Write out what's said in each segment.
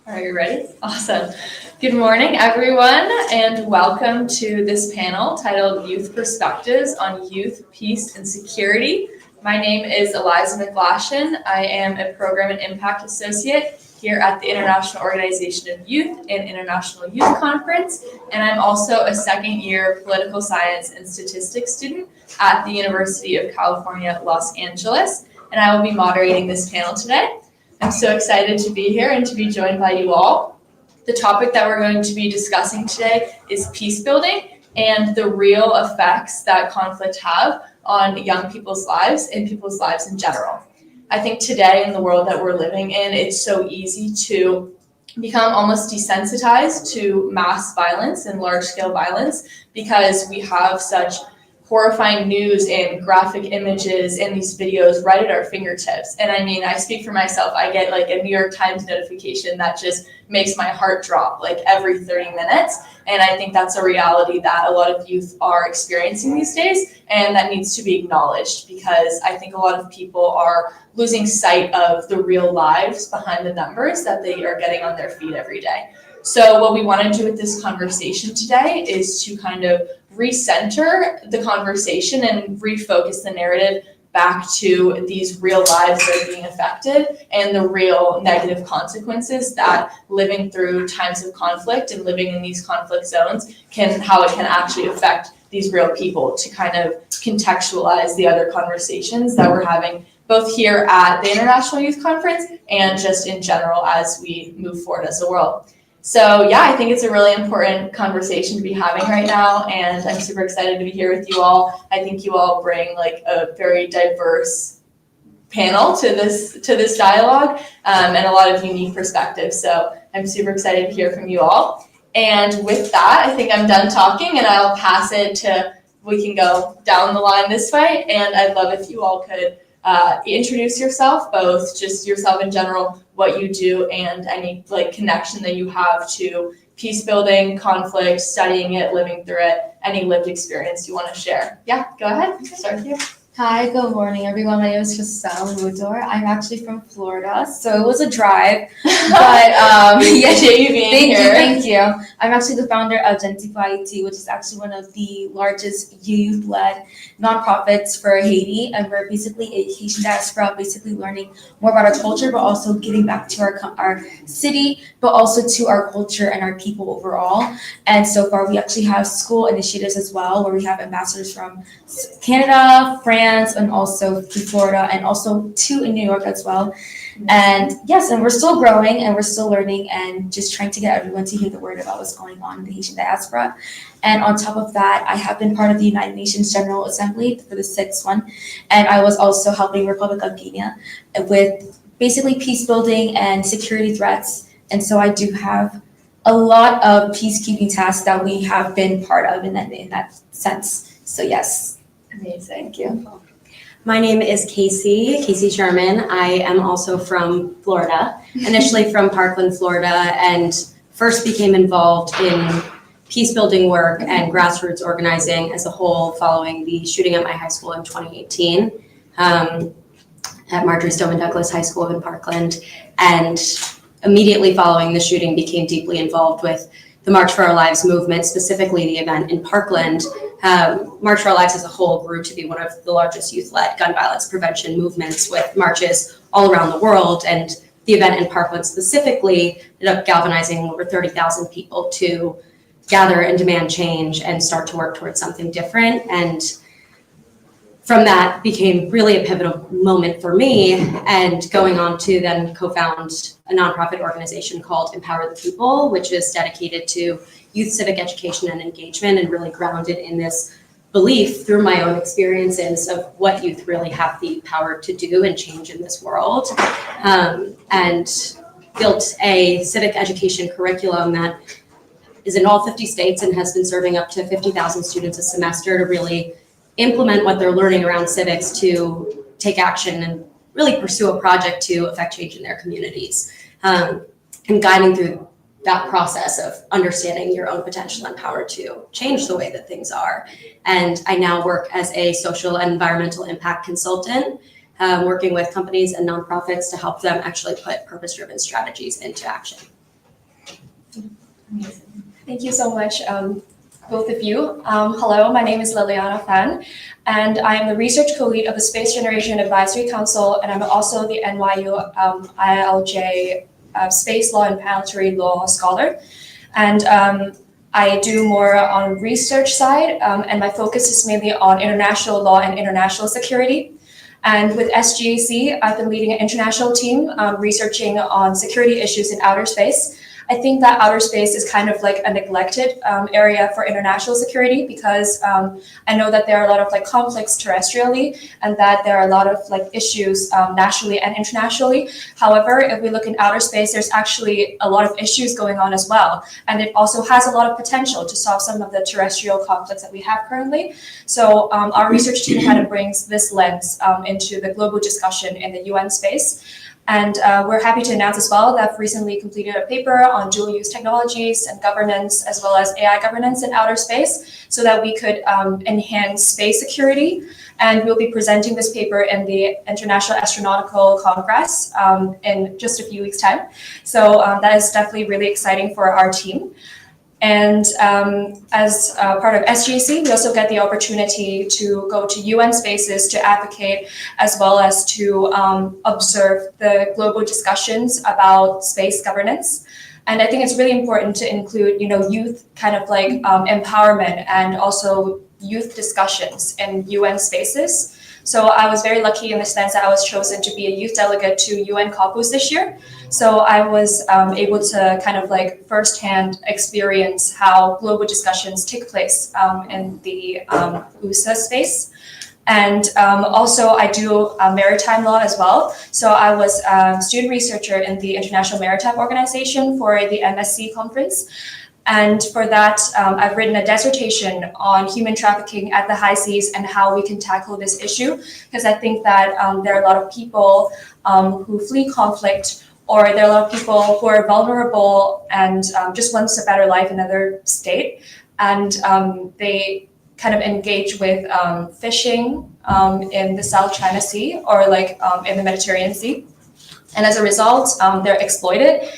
Are you ready? Awesome. Good morning, everyone, and welcome to this panel titled Youth Perspectives on Youth, Peace, and Security. My name is Eliza McGlashan. I am a Program and Impact Associate here at the International Organization of Youth and International Youth Conference, and I'm also a second-year Political Science and Statistics student at the University of California, Los Angeles, and I will be moderating this panel today. I'm so excited to be here and to be joined by you all. The topic that we're going to be discussing today is peace building and the real effects that conflict have on young people's lives and people's lives in general. I think today in the world that we're living in, it's so easy to become almost desensitized to mass violence and large-scale violence because we have such horrifying news and graphic images and these videos right at our fingertips. And I mean, I speak for myself, I get like a New York Times notification that just makes my heart drop like every 30 minutes. And I think that's a reality that a lot of youth are experiencing these days, and that needs to be acknowledged because I think a lot of people are losing sight of the real lives behind the numbers that they are getting on their feed every day. So what we want to do with this conversation today is to kind of recenter the conversation and refocus the narrative back to these real lives that are being affected and the real negative consequences that living through times of conflict and living in these conflict zones how it can actually affect these real people, to kind of contextualize the other conversations that we're having both here at the International Youth Conference and just in general as we move forward as a world. So yeah, I think it's a really important conversation to be having right now, and I'm super excited to be here with you all. I think you all bring like a very diverse panel to this dialogue and a lot of unique perspectives. So I'm super excited to hear from you all. And with that, I think I'm done talking, and I'll pass it to, we can go down the line this way, and I'd love if you all could introduce yourself, both just yourself in general, what you do, and any like connection that you have to peace building, conflict, studying it, living through it, any lived experience you want to share. Yeah, go ahead. Start with you. Hi, good morning, everyone. My name is Christelle Mudor. I'm actually from Florida, so it was a drive, but appreciate you being here. Thank you. I'm actually the founder of Gentify IT, which is actually one of the largest youth-led nonprofits for Haiti, and we're basically a Haitian diaspora, basically learning more about our culture, but also giving back to our city, but also to our culture and our people overall. And so far, we actually have school initiatives as well, where we have ambassadors from Canada, France, and also to Florida, and also two in New York as well. And yes, and we're still growing and we're still learning and just trying to get everyone to hear the word about what's going on in the Haitian diaspora. And on top of that, I have been part of the United Nations General Assembly for the 6th one. And I was also helping Republic of Guinea with basically peace building and security threats. And so I do have a lot of peacekeeping tasks that we have been part of in that sense. So yes. Amazing. Thank you. My name is Casey Sherman. I am also from Florida, initially from Parkland, Florida, and first became involved in peace building work and grassroots organizing as a whole following the shooting at my high school in 2018 at Marjorie Stoneman Douglas High School in Parkland. And immediately following the shooting became deeply involved with the March for Our Lives movement, specifically the event in Parkland. March for Our Lives as a whole grew to be one of the largest youth-led gun violence prevention movements, with marches all around the world. And the event in Parkland specifically ended up galvanizing over 30,000 people to gather and demand change and start to work towards something different. And from that became really a pivotal moment for me, and going on to then co-found a nonprofit organization called Empower the People, which is dedicated to youth civic education and engagement, and really grounded in this belief through my own experiences of what youth really have the power to do and change in this world, and built a civic education curriculum that is in all 50 states and has been serving up to 50,000 students a semester to really implement what they're learning around civics to take action and really pursue a project to affect change in their communities, and guiding through that process of understanding your own potential and power to change the way that things are. And I now work as a social and environmental impact consultant, working with companies and nonprofits to help them actually put purpose-driven strategies into action. Thank you so much, both of you. Hello, my name is Liliana Fan, and I am the research co-lead of the Space Generation Advisory Council, and I'm also the NYU ILJ Space Law and Planetary Law Scholar. And I do more on research side, and my focus is mainly on international law and international security. And with SGAC, I've been leading an international team researching on security issues in outer space. I think that outer space is kind of like a neglected area for international security because I know that there are a lot of like conflicts terrestrially and that there are a lot of like issues nationally and internationally. However, if we look in outer space, there's actually a lot of issues going on as well. And it also has a lot of potential to solve some of the terrestrial conflicts that we have currently. So our research team kind of brings this lens into the global discussion in the UN space. And we're happy to announce as well that I've recently completed a paper on dual-use technologies and governance, as well as AI governance in outer space, so that we could enhance space security. And we'll be presenting this paper in the International Astronautical Congress in just a few weeks' time. So that is definitely really exciting for our team. And as part of SGC, we also get the opportunity to go to UN spaces to advocate, as well as to observe the global discussions about space governance. And I think it's really important to include, youth kind of like empowerment and also youth discussions in UN spaces. So I was very lucky in the sense that I was chosen to be a youth delegate to UN COPUS this year. So I was able to kind of like firsthand experience how global discussions take place in the USA space. And also I do maritime law as well. So I was a student researcher in the International Maritime Organization for the MSc conference. And for that, I've written a dissertation on human trafficking at the high seas and how we can tackle this issue. Because I think that there are a lot of people who flee conflict, or there are a lot of people who are vulnerable and just wants a better life in another state. And they kind of engage with fishing in the South China Sea or like in the Mediterranean Sea. And as a result, they're exploited.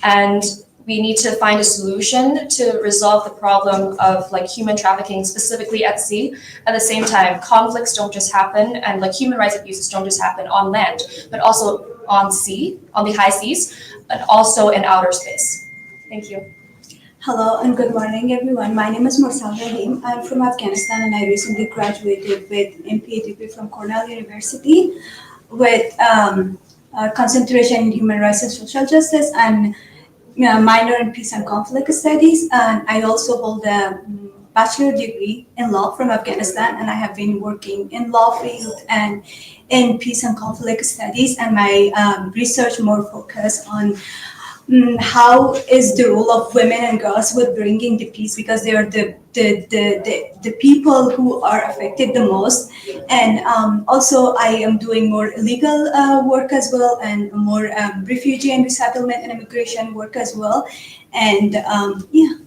And we need to find a solution to resolve the problem of like human trafficking, specifically at sea. At the same time, conflicts don't just happen, and like human rights abuses don't just happen on land, but also on sea, on the high seas, but also in outer space. Thank you. Hello and good morning, everyone. My name is Mursal Rahim. I'm from Afghanistan and I recently graduated with MPA degree from Cornell University with concentration in human rights and social justice and minor in peace and conflict studies. And I also hold a bachelor degree in law from Afghanistan, and I have been working in law field and in peace and conflict studies. And my research more focused on how is the role of women and girls with bringing the peace, because they are the people who are affected the most. And also I am doing more legal work as well, and more refugee and resettlement and immigration work as well. And yeah.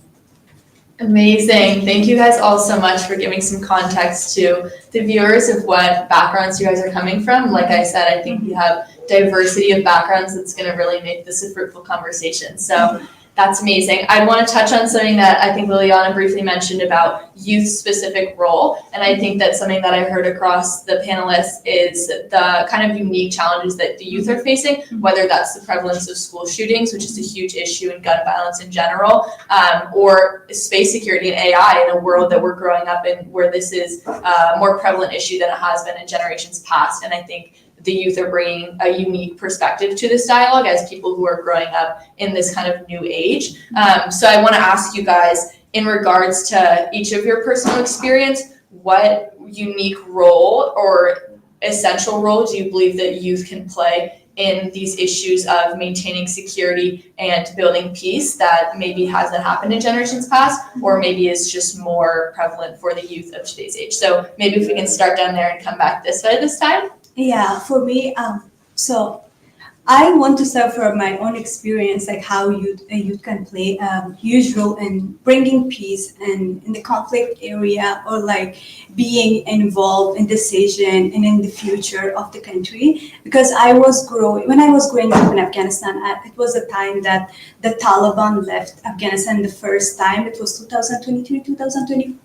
Amazing. Thank you guys all so much for giving some context to the viewers of what backgrounds you guys are coming from. Like I said, I think we have diversity of backgrounds that's going to really make this a fruitful conversation. So that's amazing. I want to touch on something that I think Liliana briefly mentioned about youth-specific role. And I think that's something that I heard across the panelists is the kind of unique challenges that the youth are facing, whether that's the prevalence of school shootings, which is a huge issue in gun violence in general, or space security and AI in a world that we're growing up in where this is a more prevalent issue than it has been in generations past. And I think the youth are bringing a unique perspective to this dialogue as people who are growing up in this kind of new age. So I want to ask you guys, in regards to each of your personal experience, what unique role or essential role do you believe that youth can play in these issues of maintaining security and building peace that maybe hasn't happened in generations past, or maybe is just more prevalent for the youth of today's age? So maybe if we can start down there and come back this way this time. Yeah, for me, so I want to say from my own experience, like how youth can play a huge role in bringing peace and in the conflict area, or like being involved in decision and in the future of the country. Because when I was growing up in Afghanistan, it was a time that the Taliban left Afghanistan the first time. It was 2023, 2024.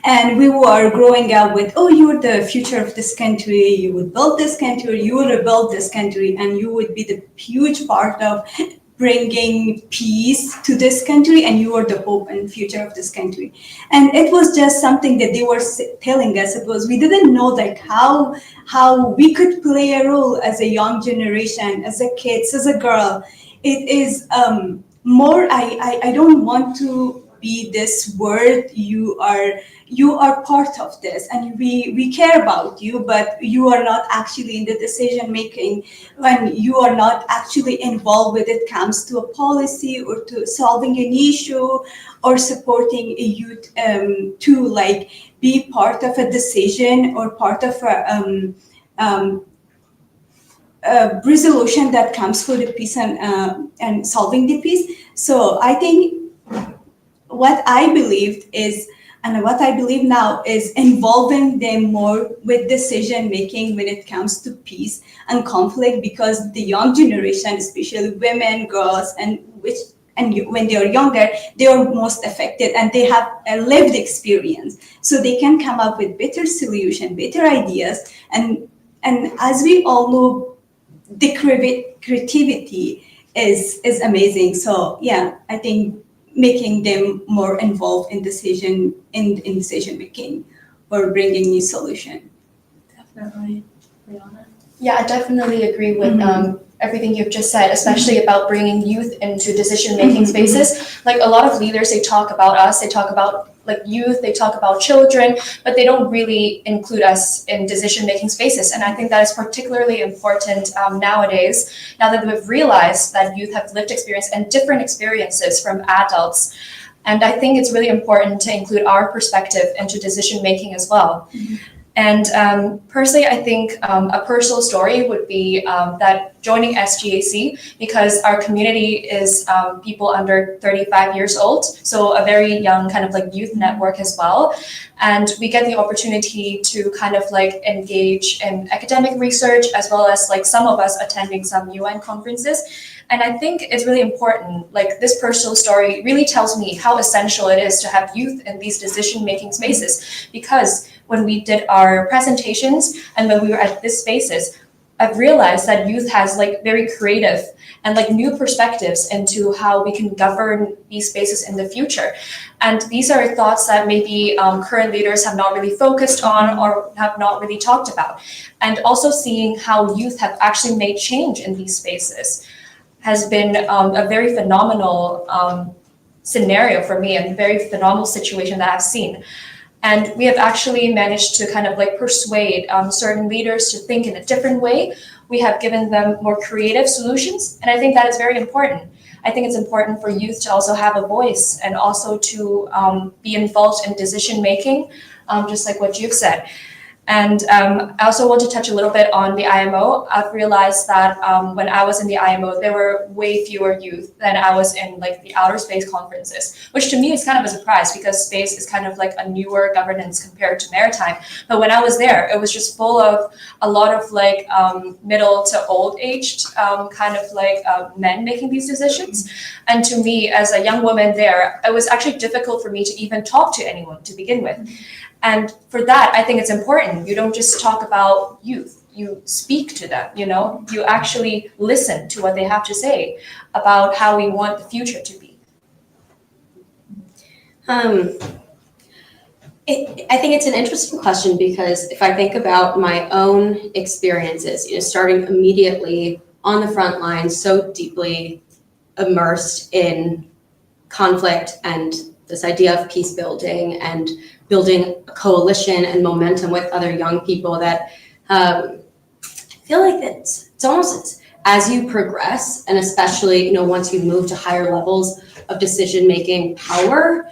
And we were growing up with, oh, you're the future of this country, you would build this country, you will rebuild this country, and you would be the huge part of bringing peace to this country, and you are the hope and future of this country. And it was just something that they were telling us. It was, we didn't know like how we could play a role as a young generation, as a kids, as a girl. It is more, I don't want to be this word, you are part of this, and we care about you, but you are not actually in the decision making. When you are not actually involved when it comes to a policy or to solving an issue or supporting a youth to like be part of a decision or part of a resolution that comes for the peace and solving the peace. So I think what I believed is, and what I believe now is involving them more with decision making when it comes to peace and conflict, because the young generation, especially women, girls, and when they are younger, they are most affected and they have a lived experience, so they can come up with better solution, better ideas, and as we all know, the creativity is amazing. So yeah, I think making them more involved in decision making or bringing new solution. Definitely. Rihanna? Yeah, I definitely agree with everything you've just said, especially about bringing youth into decision-making spaces. Like a lot of leaders, they talk about us, they talk about like youth, they talk about children, but they don't really include us in decision-making spaces. And I think that is particularly important nowadays, now that we've realized that youth have lived experience and different experiences from adults. And I think it's really important to include our perspective into decision-making as well. And personally, I think a personal story would be that joining SGAC, because our community is people under 35 years old, so a very young kind of like youth network as well. And we get the opportunity to kind of like engage in academic research, as well as like some of us attending some UN conferences. And I think it's really important, like this personal story really tells me how essential it is to have youth in these decision-making spaces, because when we did our presentations and when we were at these spaces, I've realized that youth has like very creative and like new perspectives into how we can govern these spaces in the future. And these are thoughts that maybe current leaders have not really focused on or have not really talked about. And also seeing how youth have actually made change in these spaces has been a very phenomenal scenario for me, and very phenomenal situation that I've seen. And we have actually managed to kind of like persuade certain leaders to think in a different way. We have given them more creative solutions. And I think that is very important. I think it's important for youth to also have a voice and also to be involved in decision making, just like what you've said. And I also want to touch a little bit on the IMO. I've realized that when I was in the IMO, there were way fewer youth than I was in like the outer space conferences, which to me is kind of a surprise, because space is kind of like a newer governance compared to maritime. But when I was there, it was just full of a lot of like middle to old aged kind of like men making these decisions. And to me, as a young woman there, it was actually difficult for me to even talk to anyone to begin with. And for that, I think it's important. You don't just talk about youth, you speak to them, you know, you actually listen to what they have to say about how we want the future to be. I think it's an interesting question, because if I think about my own experiences, you know, starting immediately on the front lines, so deeply immersed in conflict and this idea of peace building and building a coalition and momentum with other young people, that I feel like it's almost as you progress, and especially, you know, once you move to higher levels of decision-making power,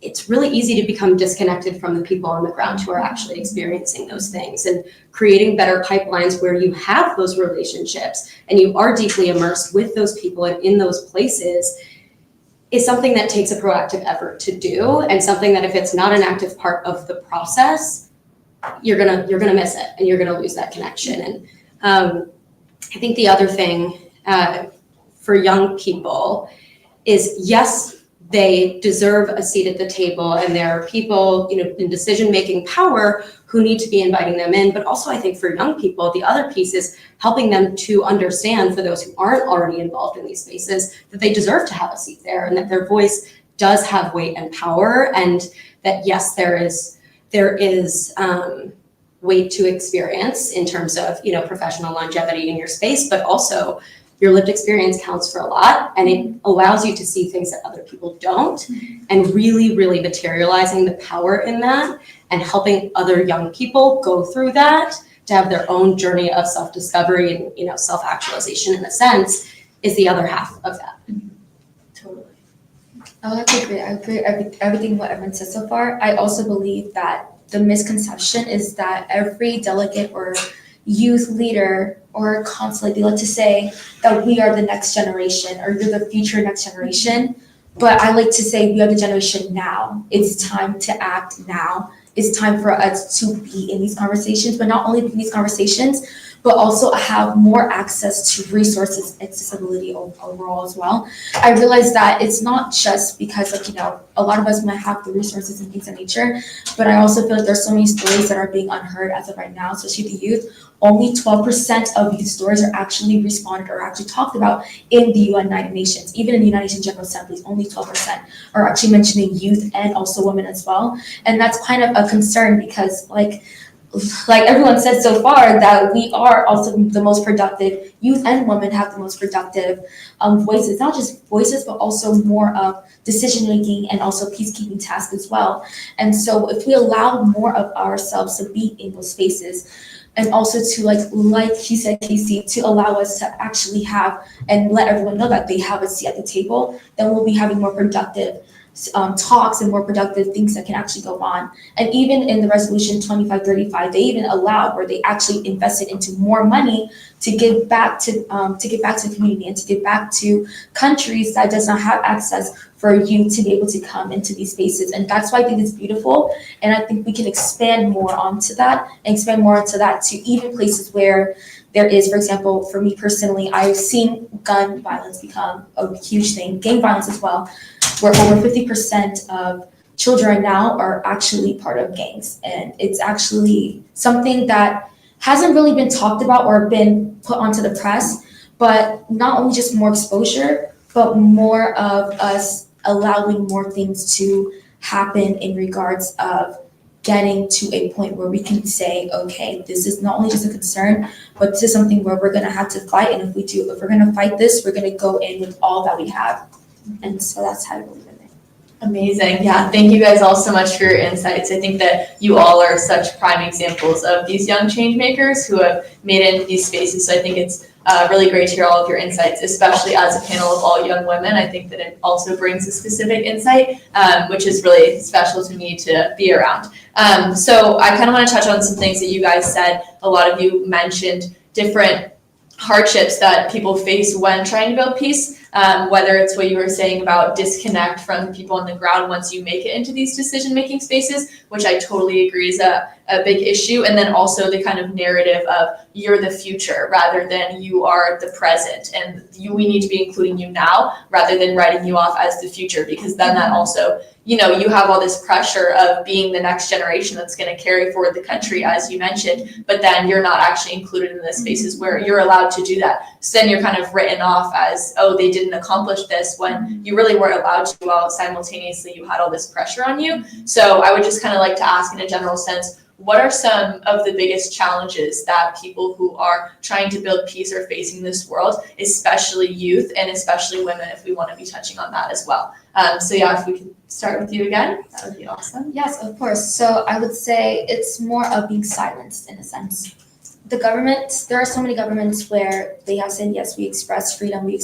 it's really easy to become disconnected from the people on the ground who are actually experiencing those things, and creating better pipelines where you have those relationships and you are deeply immersed with those people and in those places is something that takes a proactive effort to do, and something that if it's not an active part of the process, you're gonna miss it and you're gonna lose that connection. And I think the other thing for young people is, yes, they deserve a seat at the table, and there are people, in decision-making power who need to be inviting them in. But also, I think for young people, the other piece is helping them to understand, for those who aren't already involved in these spaces, that they deserve to have a seat there, and that their voice does have weight and power, and that yes, there is weight to experience in terms of professional longevity in your space, but also your lived experience counts for a lot, and it allows you to see things that other people don't, and really, really materializing the power in that and helping other young people go through that to have their own journey of self-discovery and self-actualization, in a sense, is the other half of that. Totally. I would have to agree. I agree everything what everyone said so far. I also believe that the misconception is that every delegate or youth leader or consulate, they like to say that we are the next generation or you're the future next generation. But I like to say we are the generation now. It's time to act now. It's time for us to be in these conversations, but not only in these conversations, but also have more access to resources, accessibility overall as well. I realize that it's not just because a lot of us might have the resources and things of nature, but I also feel like there's so many stories that are being unheard as of right now, especially the youth. Only 12% of youth stories are actually responded or actually talked about in the UN United Nations. Even in the United Nations General Assembly, only 12% are actually mentioning youth and also women as well. And that's kind of a concern because like everyone said so far, that we are also the most productive, youth and women have the most productive voices, not just voices, but also more of decision-making and also peacekeeping tasks as well. And so if we allow more of ourselves to be in those spaces, and also to like she said, Casey, to allow us to actually have and let everyone know that they have a seat at the table, then we'll be having more productive talks and more productive things that can actually go on. And even in the resolution 2535, they even allowed where they actually invested into more money to give back to the community and to give back to countries that does not have access for you to be able to come into these spaces. And that's why I think it's beautiful. And I think we can expand more onto that to even places where there is, for example, for me personally, I've seen gun violence become a huge thing, gang violence as well, where over 50% of children right now are actually part of gangs. And it's actually something that hasn't really been talked about or been put onto the press, but not only just more exposure, but more of us allowing more things to happen in regards of getting to a point where we can say, okay, this is not only just a concern, but this is something where we're gonna have to fight. And if we're gonna fight this, we're gonna go in with all that we have. And so that's how I believe in it. Amazing. Yeah, thank you guys all so much for your insights. I think that you all are such prime examples of these young change makers who have made it into these spaces. So I think it's really great to hear all of your insights, especially as a panel of all young women. I think that it also brings a specific insight, which is really special to me to be around. So I kind of want to touch on some things that you guys said. A lot of you mentioned different hardships that people face when trying to build peace, whether it's what you were saying about disconnect from the people on the ground once you make it into these decision-making spaces, which I totally agree is a big issue, and then also the kind of narrative of you're the future rather than you are the present, and we need to be including you now rather than writing you off as the future, because then that also, you have all this pressure of being the next generation that's going to carry forward the country, as you mentioned, but then you're not actually included in the spaces where you're allowed to do that. So then you're kind of written off as, oh, they didn't accomplish this, when you really weren't allowed to, while simultaneously you had all this pressure on you. So I would just kind of like to ask, in a general sense, what are some of the biggest challenges that people who are trying to build peace are facing in this world, especially youth and especially women, if we want to be touching on that as well? So yeah, if we could start with you again, that would be awesome. Yes, of course. So I would say it's more of being silenced in a sense. The government, there are so many governments where they have said, yes, we express freedom, we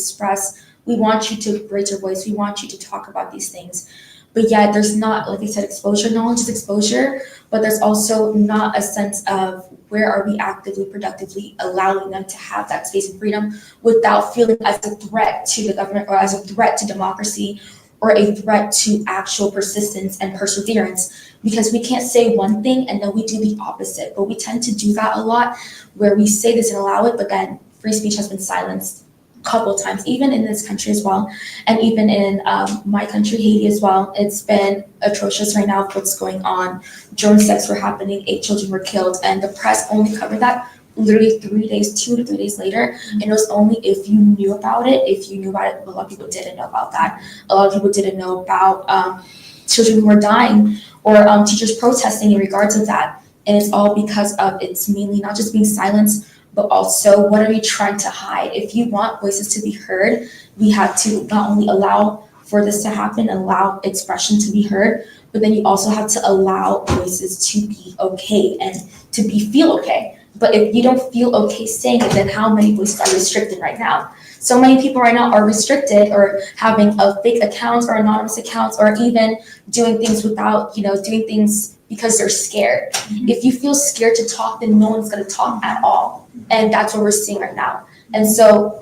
want you to raise your voice, we want you to talk about these things. but yet there's not, like I said, exposure. Knowledge is exposure, but there's also not a sense of where are we actively, productively allowing them to have that space and freedom without feeling as a threat to the government or as a threat to democracy or a threat to actual persistence and perseverance. Because we can't say one thing and then we do the opposite, but we tend to do that a lot where we say this and allow it, but then free speech has been silenced a couple of times, even in this country as well, and even in my country, Haiti as well. It's been atrocious right now what's going on. Drone strikes were happening, 8 children were killed, and the press only covered that literally 3 days, 2 to 3 days later, and it was only if you knew about it. If you knew about it, a lot of people didn't know about that. A lot of people didn't know about children who were dying or teachers protesting in regards of that, and it's all because of it's mainly not just being silenced, but also what are we trying to hide? If you want voices to be heard, we have to not only allow for this to happen, allow expression to be heard, but then you also have to allow voices to be okay and to feel okay. But if you don't feel okay saying it, then how many voices are restricted right now? So many people right now are restricted or having fake accounts or anonymous accounts or even doing things without, doing things because they're scared. Mm-hmm. If you feel scared to talk, then no one's going to talk at all. And that's what we're seeing right now. And so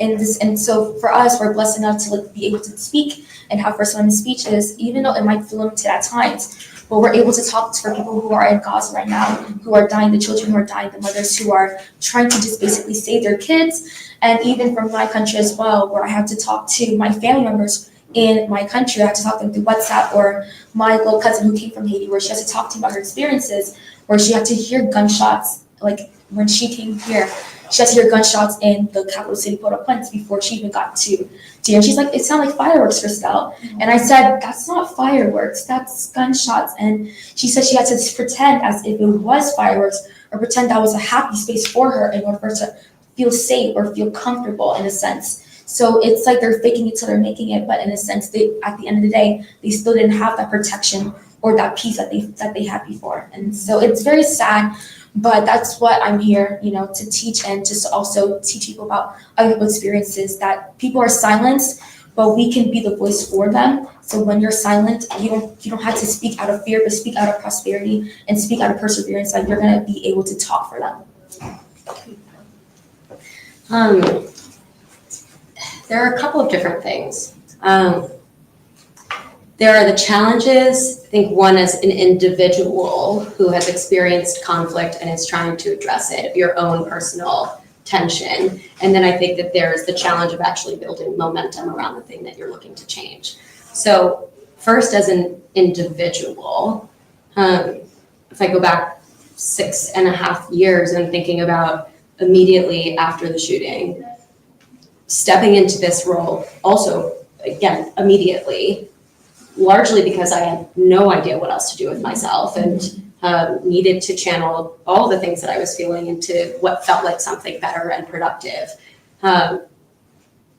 for us, we're blessed enough to be able to speak and have First Amendment speeches, even though it might feel limited at times. But we're able to talk for people who are in Gaza right now, who are dying, the children who are dying, the mothers who are trying to just basically save their kids. And even from my country as well, where I have to talk to my family members in my country. I have to talk to them through WhatsApp, or my little cousin who came from Haiti, where she has to talk to me about her experiences, where she had to hear gunshots, like when she came here, she had to hear gunshots in the capital city, Port-au-Prince, before she even got to here. And she's like, it sounded like fireworks, Christelle. And I said, that's not fireworks, that's gunshots. And she said she had to pretend as if it was fireworks, or pretend that was a happy space for her in order for her to feel safe or feel comfortable in a sense. So it's like they're faking it till they're making it, but in a sense, at the end of the day, they still didn't have that protection or that peace that they had before. And so it's very sad, but that's what I'm here, to teach, and just also teach people about other people's experiences, that people are silenced, but we can be the voice for them. So when you're silent, you don't have to speak out of fear, but speak out of prosperity and speak out of perseverance, that you're gonna be able to talk for them. There are a couple of different things. There are the challenges. I think one as an individual who has experienced conflict and is trying to address it, your own personal tension. And then I think that there's the challenge of actually building momentum around the thing that you're looking to change. So first, as an individual, if I go back 6.5 years and thinking about immediately after the shooting, stepping into this role, also, again, immediately, largely because I had no idea what else to do with myself and needed to channel all the things that I was feeling into what felt like something better and productive.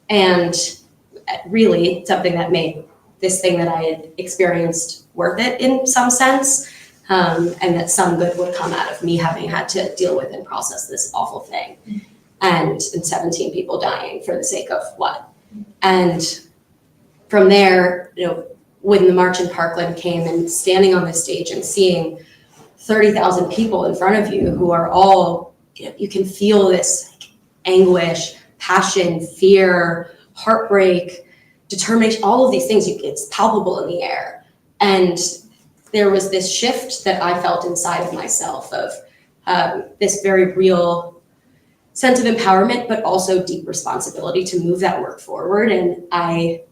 And really something that made this thing that I had experienced worth it in some sense, and that some good would come out of me having had to deal with and process this awful thing. And 17 people dying for the sake of what? And from there, when the march in Parkland came, and standing on the stage and seeing 30,000 people in front of you who are all, you can feel this anguish, passion, fear, heartbreak, determination, all of these things, it's palpable in the air. And there was this shift that I felt inside of myself of this very real sense of empowerment, but also deep responsibility to move that work forward. And I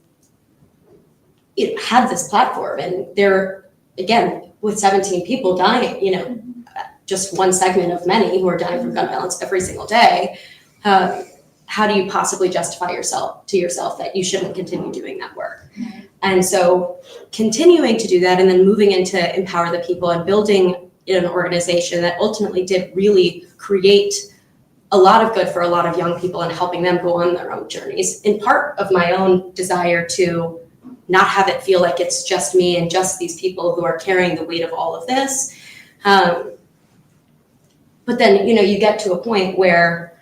had this platform, and there, again, with 17 people dying, just one segment of many who are dying from gun violence every single day, how do you possibly justify to yourself that you shouldn't continue doing that work? Mm-hmm. And so continuing to do that, and then moving into empower the people and building an organization that ultimately did really create a lot of good for a lot of young people and helping them go on their own journeys, in part of my own desire to not have it feel like it's just me and just these people who are carrying the weight of all of this. But then, you get to a point where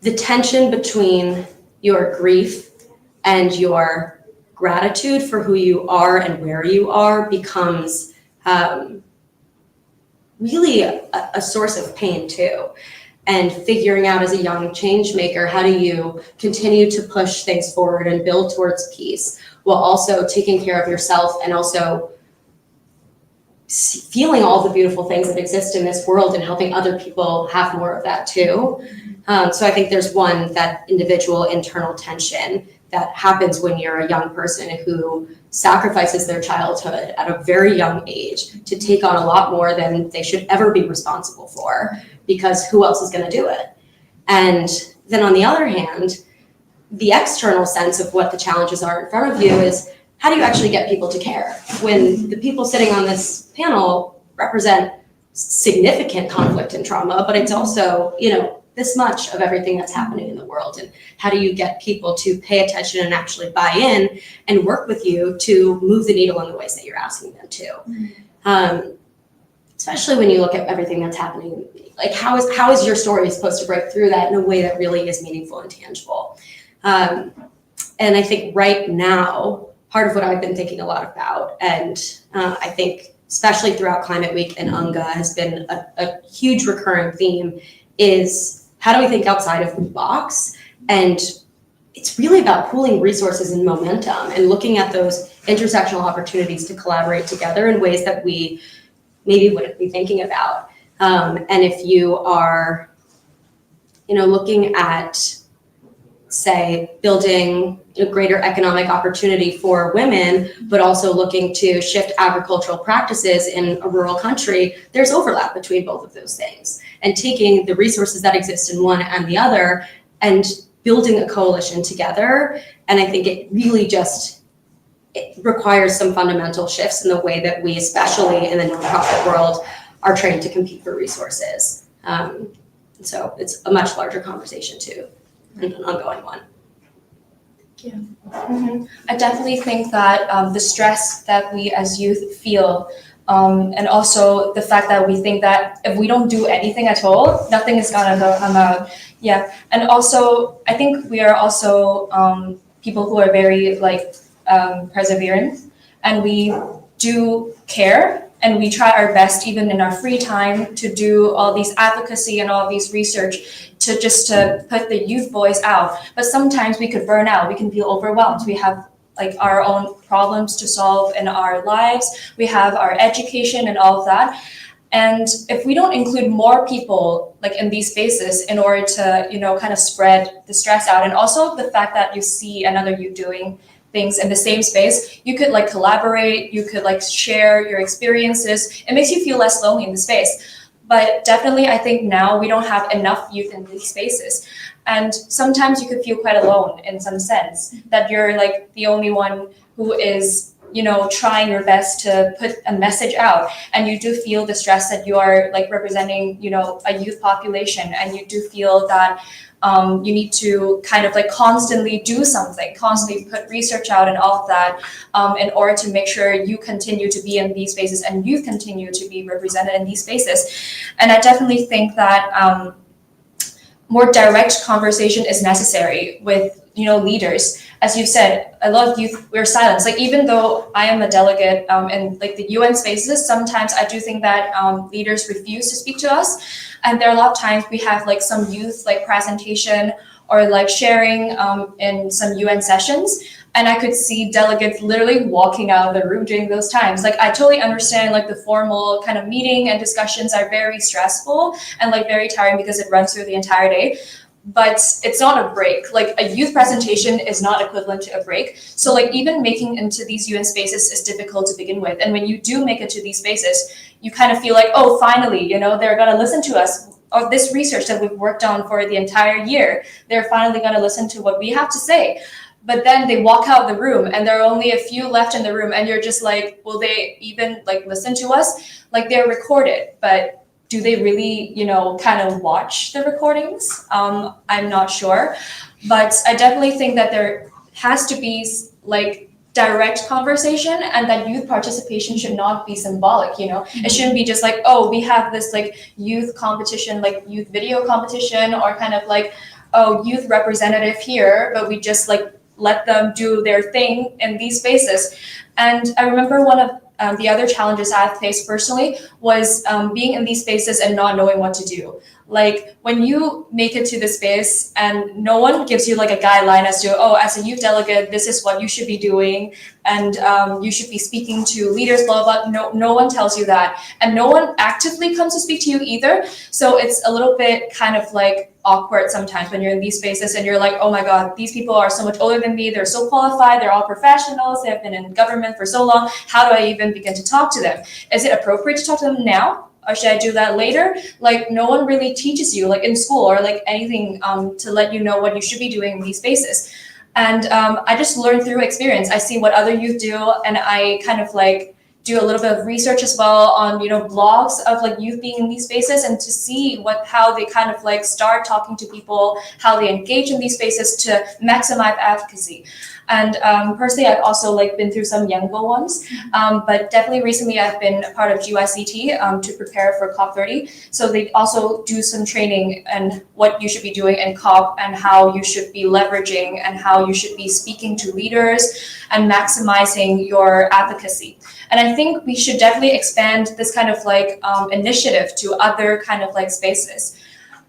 the tension between your grief and your gratitude for who you are and where you are becomes really a source of pain too. And figuring out as a young change maker, how do you continue to push things forward and build towards peace while also taking care of yourself and also feeling all the beautiful things that exist in this world and helping other people have more of that too. So I think there's that individual internal tension that happens when you're a young person who sacrifices their childhood at a very young age to take on a lot more than they should ever be responsible for, because who else is going to do it? And then on the other hand, the external sense of what the challenges are in front of you is, how do you actually get people to care? When the people sitting on this panel represent significant conflict and trauma, but it's also, this much of everything that's happening in the world. And how do you get people to pay attention and actually buy in and work with you to move the needle in the ways that you're asking them to? Especially when you look at everything that's happening, like how is your story supposed to break through that in a way that really is meaningful and tangible? And I think right now, part of what I've been thinking a lot about, and I think especially throughout Climate Week and UNGA has been a huge recurring theme, is how do we think outside of the box? And it's really about pooling resources and momentum and looking at those intersectional opportunities to collaborate together in ways that we maybe wouldn't be thinking about. And if you are, looking at, say, building a greater economic opportunity for women, but also looking to shift agricultural practices in a rural country, there's overlap between both of those things. And taking the resources that exist in one and the other and building a coalition together. And I think it really it requires some fundamental shifts in the way that we, especially in the nonprofit world, are trained to compete for resources. So it's a much larger conversation too, and an ongoing one. Yeah. I definitely think that the stress that we as youth feel, and also the fact that we think that if we don't do anything at all, nothing is gonna come out. Yeah, and also I think we are also people who are very perseverant, and we do care, and we try our best even in our free time to do all these advocacy and all these research to put the youth voice out. But sometimes we could burn out, we can feel overwhelmed. We have our own problems to solve in our lives. We have our education and all of that. And if we don't include more people in these spaces in order to, kind of spread the stress out, and also the fact that you see another youth doing things in the same space, you could collaborate, you could share your experiences. It makes you feel less lonely in the space. But definitely, I think now we don't have enough youth in these spaces. And sometimes you could feel quite alone in some sense, that you're the only one who is, trying your best to put a message out. And you do feel the stress that you are representing, a youth population. And you do feel that you need to kind of constantly do something, constantly put research out and all of that in order to make sure you continue to be in these spaces and you continue to be represented in these spaces. And I definitely think that more direct conversation is necessary with leaders. As you said, a lot of youth, we're silenced. Even though I am a delegate in the UN spaces, sometimes I do think that leaders refuse to speak to us. And there are a lot of times we have some youth presentation or sharing in some UN sessions. And I could see delegates literally walking out of the room during those times. I totally understand the formal kind of meeting and discussions are very stressful and very tiring because it runs through the entire day. But it's not a break. A youth presentation is not equivalent to a break. So even making into these UN spaces is difficult to begin with. And when you do make it to these spaces, you kind of feel oh, finally, they're gonna listen to us. Or this research that we've worked on for the entire year, they're finally gonna listen to what we have to say. But then they walk out of the room and there are only a few left in the room and you're just will they even listen to us? They're recorded, but do they really, kind of watch the recordings? I'm not sure, but I definitely think that there has to be direct conversation and that youth participation should not be symbolic, It shouldn't be just oh, we have this youth competition, youth video competition or kind of oh, youth representative here, but we just let them do their thing in these spaces. And I remember one of the other challenges I've faced personally was being in these spaces and not knowing what to do. Like when you make it to the space and no one gives you like a guideline as to, oh, as a youth delegate, this is what you should be doing, and you should be speaking to leaders, blah, blah. No one tells you that. And no one actively comes to speak to you either. So it's a little bit kind of like awkward sometimes when you're in these spaces and you're like, oh my God, these people are so much older than me. They're so qualified. They're all professionals. They have been in government for so long. How do I even begin to talk to them? Is it appropriate to talk to them now? Or should I do that later? Like no one really teaches you, like in school or like anything, to let you know what you should be doing in these spaces. And I just learned through experience. I see what other youth do, and I kind of like do a little bit of research as well on, blogs of like youth being in these spaces, and to see how they kind of like start talking to people, how they engage in these spaces to maximize advocacy. And personally, I've also like been through some younger ones, but definitely recently I've been a part of GYCT to prepare for COP30. So they also do some training and what you should be doing in COP and how you should be leveraging and how you should be speaking to leaders and maximizing your advocacy. And I think we should definitely expand this kind of like initiative to other kind of like spaces,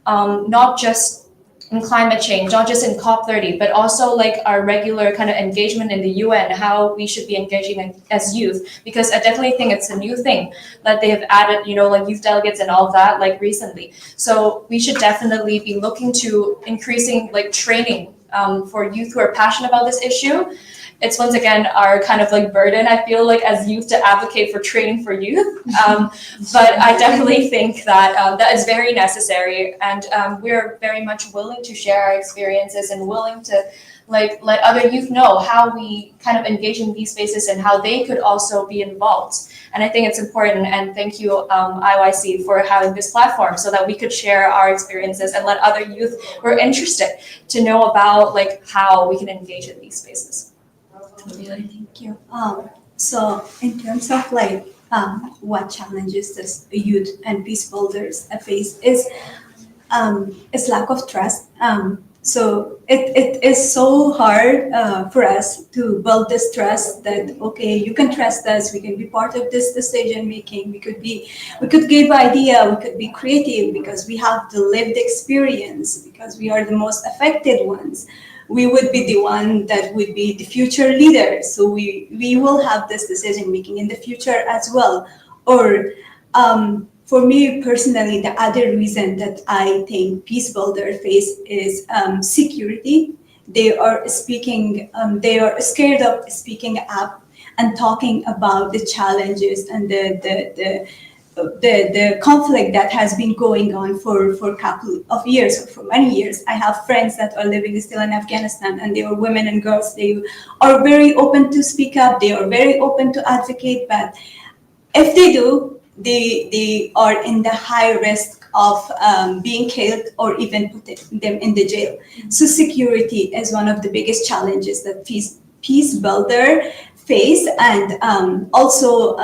not just in climate change, not just in COP30, but also like our regular kind of engagement in the UN, how we should be engaging as youth, because I definitely think it's a new thing that they have added, like youth delegates and all of that, like recently. So we should definitely be looking to increasing like training for youth who are passionate about this issue. It's once again our kind of like burden, I feel like, as youth to advocate for training for youth. But I definitely think that that is very necessary, and we're very much willing to share our experiences and willing to like let other youth know how we kind of engage in these spaces and how they could also be involved. And I think it's important, and thank you IYC for having this platform so that we could share our experiences and let other youth who are interested to know about like how we can engage in these spaces. Thank you. So in terms of like what challenges this youth and peace builders face is lack of trust. So it is so hard for us to build this trust that, okay, you can trust us, we can be part of this decision making, we could give idea, we could be creative because we have the lived experience, because we are the most affected ones. We would be the one that would be the future leader. So we will have this decision making in the future as well. Or for me personally, the other reason that I think peace builder face is security. They are they are scared of speaking up and talking about the challenges and the conflict that has been going on for a couple of years or for many years. I have friends that are living still in Afghanistan, and they are women and girls. They are very open to speak up. They are very open to advocate. But if they do, they are in the high risk of being killed or even putting them in the jail. So security is one of the biggest challenges that peace builder face. And also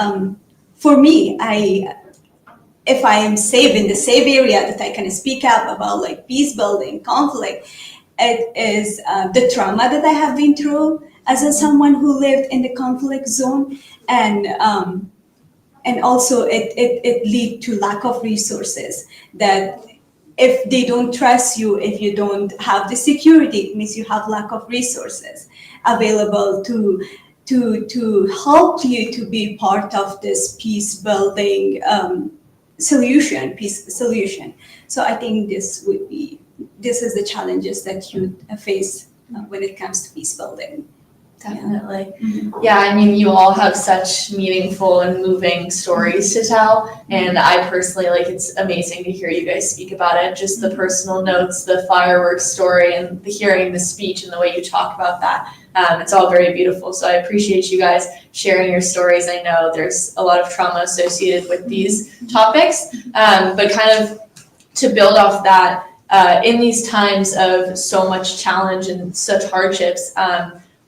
for me, if I am safe in the safe area that I can speak up about like peace building, conflict, it is the trauma that I have been through as someone who lived in the conflict zone, and also it lead to lack of resources. That if they don't trust you, if you don't have the security, it means you have lack of resources available to help you to be part of this peace building peace solution. So I think this is the challenges that you face when it comes to peace building. Definitely. Yeah, I mean, you all have such meaningful and moving stories to tell. And I personally, it's amazing to hear you guys speak about it. Just the personal notes, the fireworks story, and the hearing the speech and the way you talk about that. It's all very beautiful. So I appreciate you guys sharing your stories. I know there's a lot of trauma associated with these topics, but kind of to build off that, in these times of so much challenge and such hardships,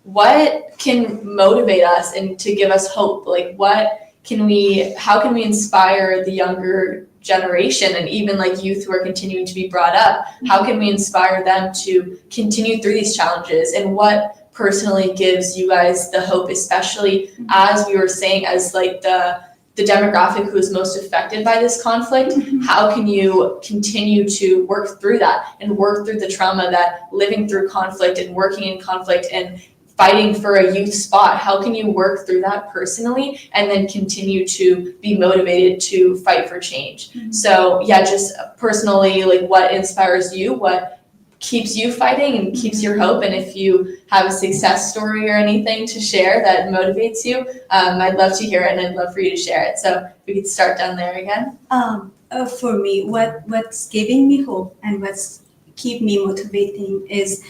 what can motivate us and to give us hope? How can we inspire the younger generation and even youth who are continuing to be brought up? How can we inspire them to continue through these challenges? And what personally gives you guys the hope, especially as we were saying, as like the demographic who is most affected by this conflict? How can you continue to work through that and work through the trauma that living through conflict and working in conflict and fighting for a youth spot, how can you work through that personally and then continue to be motivated to fight for change? So yeah, just personally, like what inspires you, what keeps you fighting and keeps your hope, and if you have a success story or anything to share that motivates you, I'd love to hear it and I'd love for you to share it. So we could start down there again. For me, what's giving me hope and what's keep me motivating is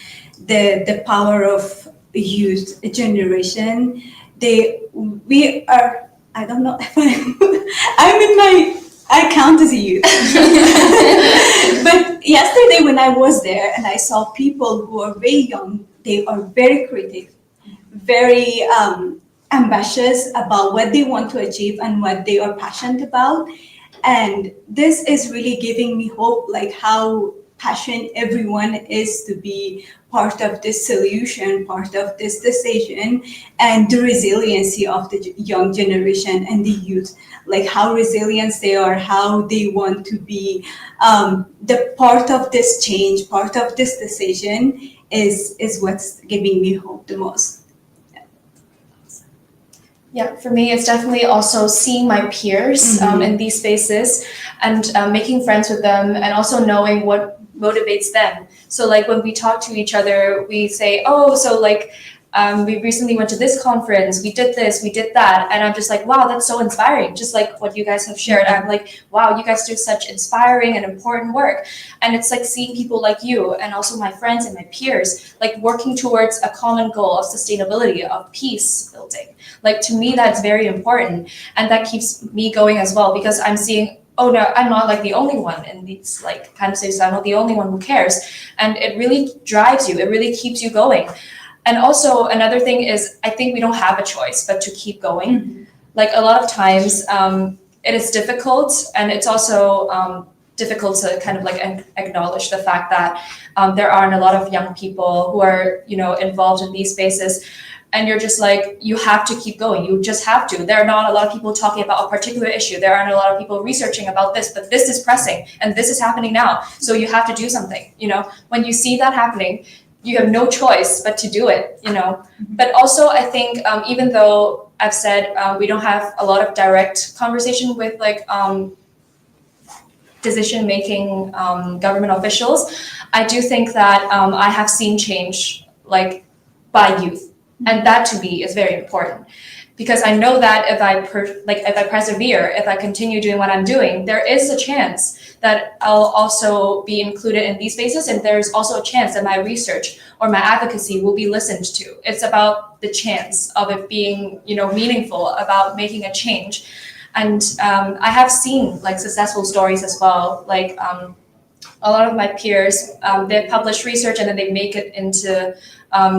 the power of youth generation. We are, I don't know if I count as a youth. But yesterday when I was there and I saw people who are very young, they are very creative, very ambitious about what they want to achieve and what they are passionate about. And this is really giving me hope, like how passionate everyone is to be part of this solution, part of this decision, and the resiliency of the young generation and the youth, like how resilient they are, how they want to be the part of this change, part of this decision is what's giving me hope the most. Yeah, for me, it's definitely also seeing my peers in these spaces and making friends with them, and also knowing what motivates them. So like when we talk to each other, we say, oh, so like we recently went to this conference, we did this, we did that. And I'm just like, wow, that's so inspiring. Just like what you guys have shared. I'm like, wow, you guys do such inspiring and important work. And it's like seeing people like you and also my friends and my peers, like working towards a common goal of sustainability, of peace building. Like to me, that's very important. And that keeps me going as well, because I'm seeing, oh no, I'm not like the only one in these like kind of spaces. I'm not the only one who cares. And it really drives you. It really keeps you going. And also another thing is, I think we don't have a choice but to keep going. Like a lot of times it is difficult, and it's also difficult to kind of like acknowledge the fact that there aren't a lot of young people who are, you know, involved in these spaces. And you're just like, you have to keep going. You just have to. There are not a lot of people talking about a particular issue. There aren't a lot of people researching about this, but this is pressing and this is happening now. So you have to do something, you know, when you see that happening, you have no choice but to do it, you know. But also I think even though I've said we don't have a lot of direct conversation with like decision-making government officials, I do think that I have seen change like by youth. And that to me is very important, because I know that if I persevere, if I continue doing what I'm doing, there is a chance that I'll also be included in these spaces, and there's also a chance that my research or my advocacy will be listened to. It's about the chance of it being, you know, meaningful, about making a change. And I have seen like successful stories as well, like a lot of my peers, they publish research and then they make it into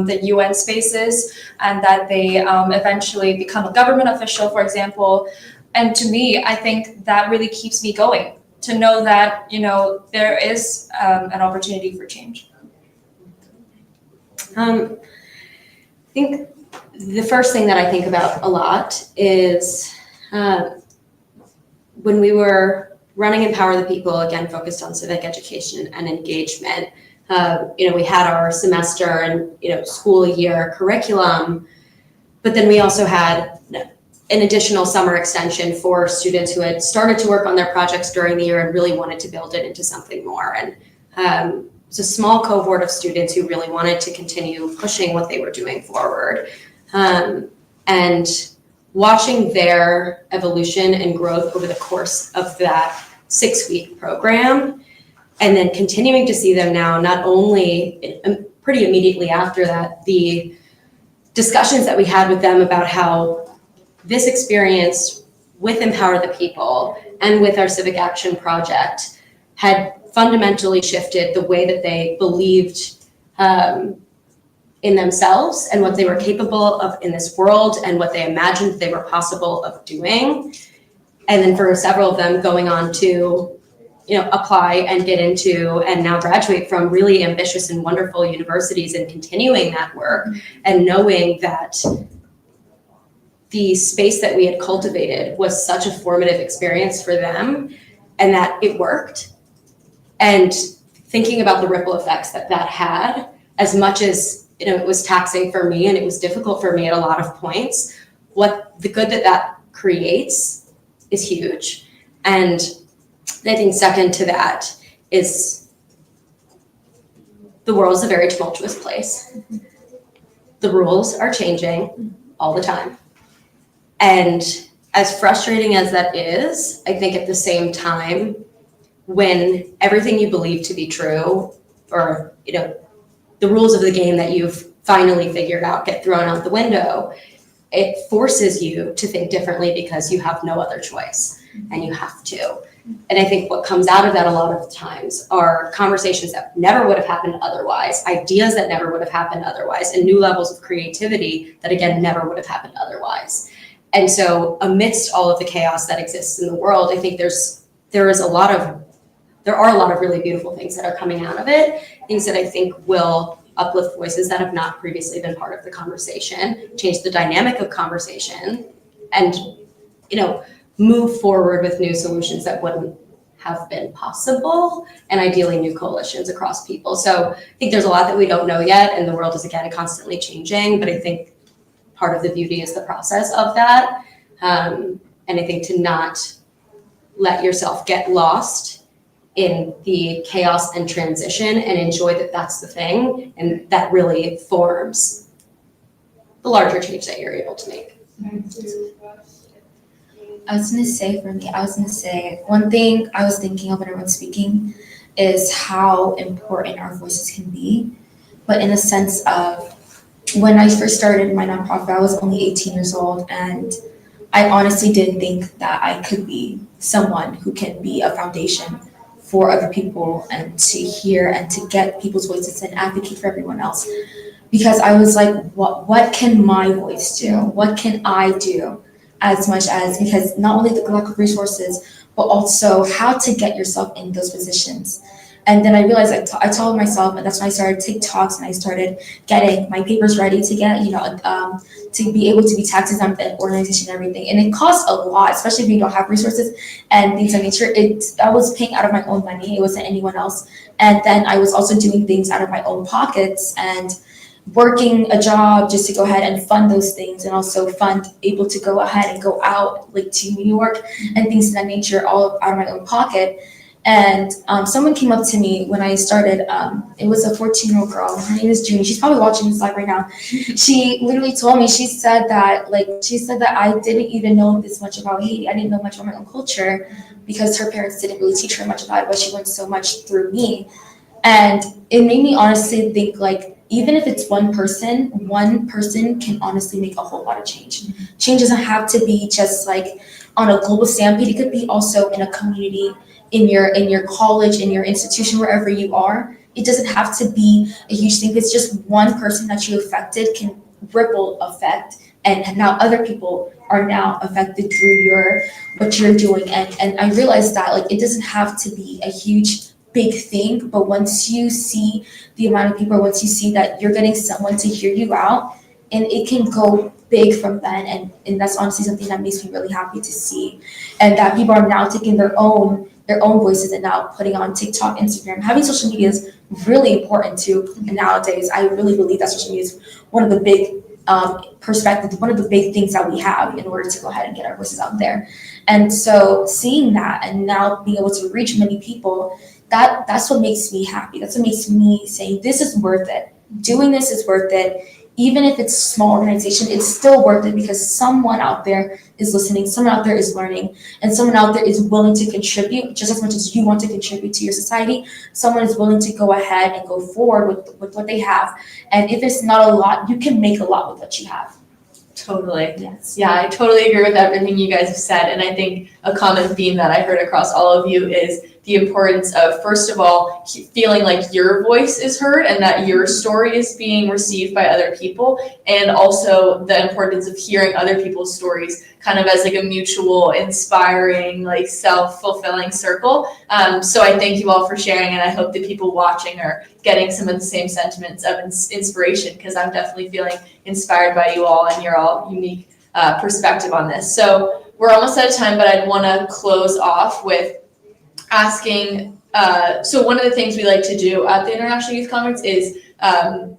the UN spaces, and that they eventually become a government official, for example. And to me, I think that really keeps me going, to know that, you know, there is an opportunity for change. I think the first thing that I think about a lot is when we were running Empower the People, again, focused on civic education and engagement. You know, we had our semester and, you know, school year curriculum, but then we also had an additional summer extension for students who had started to work on their projects during the year and really wanted to build it into something more. And it's a small cohort of students who really wanted to continue pushing what they were doing forward. And watching their evolution and growth over the course of that 6-week program, and then continuing to see them now, not only pretty immediately after that, the discussions that we had with them about how this experience with Empower the People and with our Civic Action Project had fundamentally shifted the way that they believed in themselves and what they were capable of in this world and what they imagined they were possible of doing. And then for several of them going on to apply and get into and now graduate from really ambitious and wonderful universities and continuing that work and knowing that the space that we had cultivated was such a formative experience for them and that it worked. And thinking about the ripple effects that had, as much as it was taxing for me and it was difficult for me at a lot of points, what the good that creates is huge. And I think second to that is the world is a very tumultuous place. The rules are changing all the time. And as frustrating as that is, I think at the same time, when everything you believe to be true, or the rules of the game that you've finally figured out get thrown out the window, it forces you to think differently because you have no other choice and you have to. And I think what comes out of that a lot of times are conversations that never would have happened otherwise, ideas that never would have happened otherwise, and new levels of creativity that again never would have happened otherwise. And so amidst all of the chaos that exists in the world, I think there are a lot of really beautiful things that are coming out of it, things that I think will uplift voices that have not previously been part of the conversation, change the dynamic of conversation, and move forward with new solutions that wouldn't have been possible, and ideally new coalitions across people. So I think there's a lot that we don't know yet, and the world is again constantly changing, but I think part of the beauty is the process of that. And I think to not let yourself get lost in the chaos and transition and enjoy that that's the thing, and that really forms the larger change that you're able to make. I was gonna say one thing I was thinking of when everyone's speaking is how important our voices can be, but in a sense of when I first started my nonprofit, I was only 18 years old, and I honestly didn't think that I could be someone who can be a foundation for other people and to hear and to get people's voices and advocate for everyone else. Because I was like, what can my voice do? What can I do? As much as, because not only the lack of resources, but also how to get yourself in those positions. And then I realized I told myself, and that's when I started TikToks and I started getting my papers ready to get, to be able to be tax exempt and organization and everything. And it costs a lot, especially if you don't have resources and things of nature. I was paying out of my own money. It wasn't anyone else. And then I was also doing things out of my own pockets and working a job just to go ahead and fund those things, and also able to go ahead and go out like to New York and things of that nature, all out of my own pocket. And someone came up to me when I started. It was a 14-year-old girl. Her name is June. She's probably watching this live right now. She literally told me, she said that I didn't even know this much about Haiti. I didn't know much about my own culture because her parents didn't really teach her much about it, but she learned so much through me. And it made me honestly think, like, even if it's one person can honestly make a whole lot of change. Change doesn't have to be just like on a global standpoint. It could be also in a community, in your college, in your institution, wherever you are. It doesn't have to be a huge thing. If it's just one person that you affected can ripple effect, and now other people are now affected through what you're doing. And I realized that, like, it doesn't have to be a huge big thing, but once you see the amount of people, once you see that you're getting someone to hear you out, and it can go big from then. And that's honestly something that makes me really happy to see. And that people are now taking their own voices and now putting on TikTok, Instagram. Having social media is really important too. And nowadays, I really believe that social media is one of the big perspectives, one of the big things that we have in order to go ahead and get our voices out there. And so seeing that and now being able to reach many people, that's what makes me happy. That's what makes me say, this is worth it. Doing this is worth it. Even if it's a small organization, it's still worth it because someone out there is listening, someone out there is learning, and someone out there is willing to contribute just as much as you want to contribute to your society. Someone is willing to go ahead and go forward with what they have. And if it's not a lot, you can make a lot with what you have. Totally. Yes. Yeah, I totally agree with everything you guys have said. And I think a common theme that I heard across all of you is the importance of, first of all, feeling like your voice is heard and that your story is being received by other people, and also the importance of hearing other people's stories kind of as like a mutual, inspiring, like self-fulfilling circle. So I thank you all for sharing, and I hope that people watching are getting some of the same sentiments of inspiration, because I'm definitely feeling inspired by you all and your all unique perspective on this. So we're almost out of time, but I'd want to close off with asking, so one of the things we like to do at the International Youth Conference is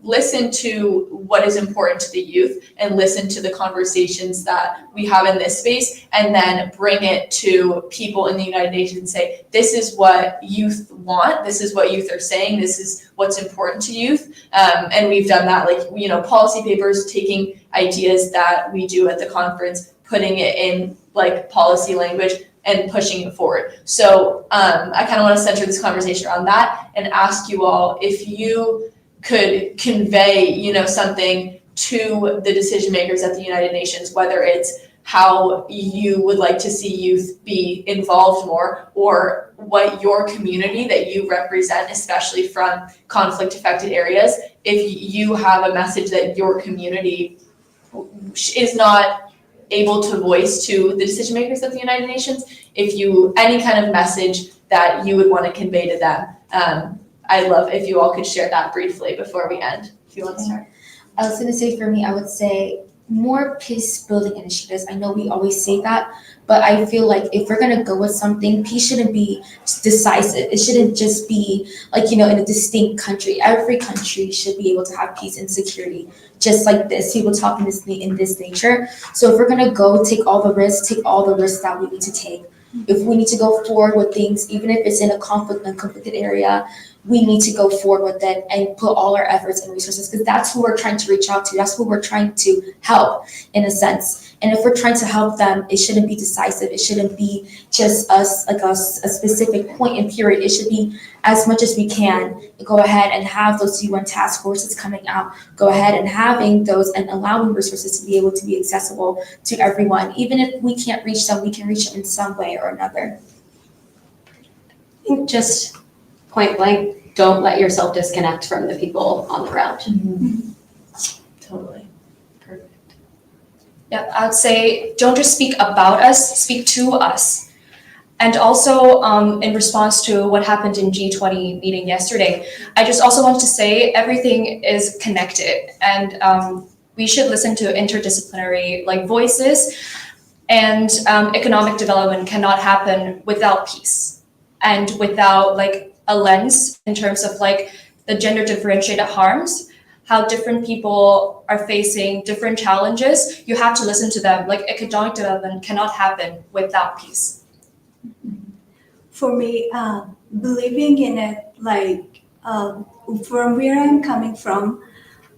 listen to what is important to the youth and listen to the conversations that we have in this space, and then bring it to people in the United Nations and say, this is what youth want, this is what youth are saying, this is what's important to youth. And we've done that, like, you know, policy papers, taking ideas that we do at the conference, putting it in like policy language and pushing it forward. So I kind of want to center this conversation around that and ask you all if you could convey, you know, something to the decision makers at the United Nations, whether it's how you would like to see youth be involved more, or what your community that you represent, especially from conflict affected areas, if you have a message that your community is not able to voice to the decision makers at the United Nations, if you, any kind of message that you would want to convey to them. I'd love if you all could share that briefly before we end. If you want to start. I was going to say, for me, I would say more peace building initiatives. I know we always say that, but I feel like if we're going to go with something, peace shouldn't be decisive. It shouldn't just be like, you know, in a distinct country. Every country should be able to have peace and security, just like this. People talk in this nature. So if we're going to go take all the risks that we need to take. If we need to go forward with things, even if it's in a conflicted area, we need to go forward with it and put all our efforts and resources, because that's who we're trying to reach out to. That's who we're trying to help, in a sense. And if we're trying to help them, it shouldn't be decisive. It shouldn't be just us, like a specific point in period. It should be as much as we can. Go ahead and have those UN task forces coming out. Go ahead and having those and allowing resources to be able to be accessible to everyone. Even if we can't reach them, we can reach them in some way or another. I think just point blank, don't let yourself disconnect from the people on the ground. Mm-hmm. Totally. Perfect. Yeah, I would say don't just speak about us, speak to us. And also, in response to what happened in G20 meeting yesterday, I just also want to say everything is connected, and we should listen to interdisciplinary like voices. And economic development cannot happen without peace and without like a lens in terms of like the gender differentiated harms, how different people are facing different challenges. You have to listen to them. Like economic development cannot happen without peace. For me, believing in it, like from where I'm coming from,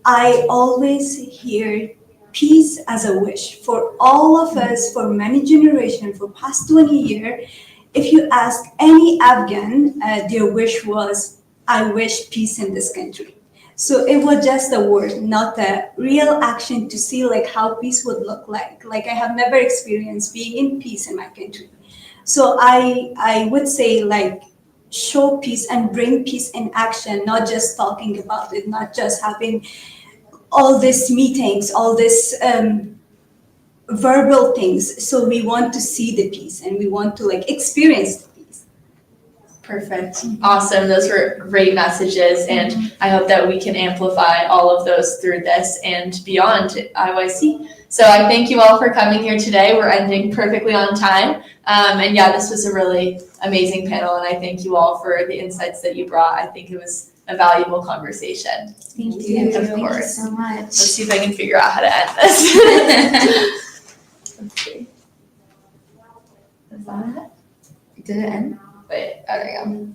I always hear peace as a wish for all of us, for many generations, for past 20 years. If you ask any Afghan, their wish was, I wish peace in this country. So it was just a word, not a real action to see like how peace would look like. Like I have never experienced being in peace in my country. So I would say like show peace and bring peace in action, not just talking about it, not just having all these meetings, all this verbal things. So we want to see the peace and we want to like experience the peace. Perfect. Awesome. Those were great messages, and I hope that we can amplify all of those through this and beyond IYC. So I thank you all for coming here today. We're ending perfectly on time. And yeah, this was a really amazing panel, and I thank you all for the insights that you brought. I think it was a valuable conversation. Thank you. Of Thank you course. so much. Let's see if I can figure out how to end this. Let's see. Is that it? Did it end? Wait, oh, there you go.